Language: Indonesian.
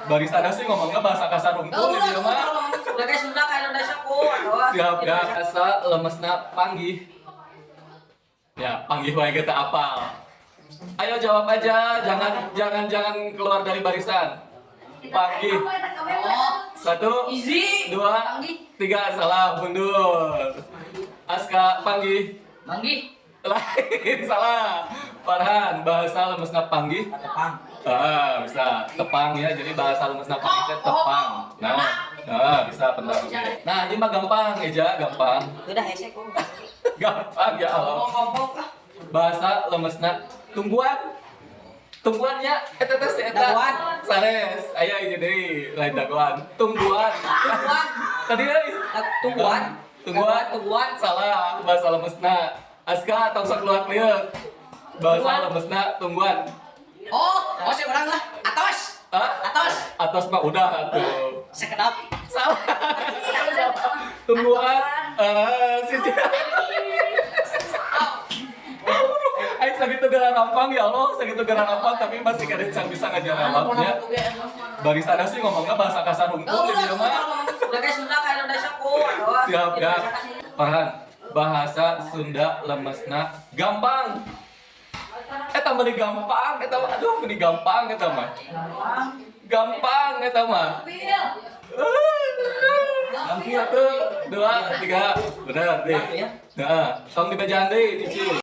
Baristana sih ngomongnya bahasa kasar unggul di mah. Udah kayak Sunda kayak Indonesia ku. Siap ya. Asa lemesna panggih. Ya, panggih wae kita apal. Ayo jawab aja, jangan keluar dari barisan. Panggih. Satu, Easy. dua, tiga, salah, mundur. Aska panggih. Manggih. Lain, salah. Farhan, bahasa lemesna panggih. Tepang. Bisa tepang ya, jadi bahasa lemesna panggih itu tepang. Bisa benar. Nah, ini mah gampang Eja, gampang. Udah hese ku. Gampang ya Allah. Ngomong-ngomong. Bahasa lemesna tungguan. Tungguannya eta teh si eta. Daguan. Sanes, aya ieu deui, lain daguan. Tungguan. Tungguan. Tadi euy. Tungguan. Tungguan. Salah, bahasa lemesna. Aska tong sok keluar lieu. Bahasa lemesna tungguan. Oh si orang lah. Atos. Hah? Atos. Atas mah udah tuh. Sekedap. Salah. Tungguan. Si Aing segitu gara rampang ya Allah, segitu gara rampang tapi masih kada bisa ngajar jawabnya. Baristana sih ngomongnya bahasa kasar unggul di mah. Udah kayak Sunda kayak Indonesia ku. Siap ya. Farhan, bahasa Sunda lemesna gampang. Eta meni gampang, eta mah aduh meni gampang eta mah. Gampang eta mah. Gampang tuh, 2, 3, bener deh. Nah, tong dibajaan deui, Cici.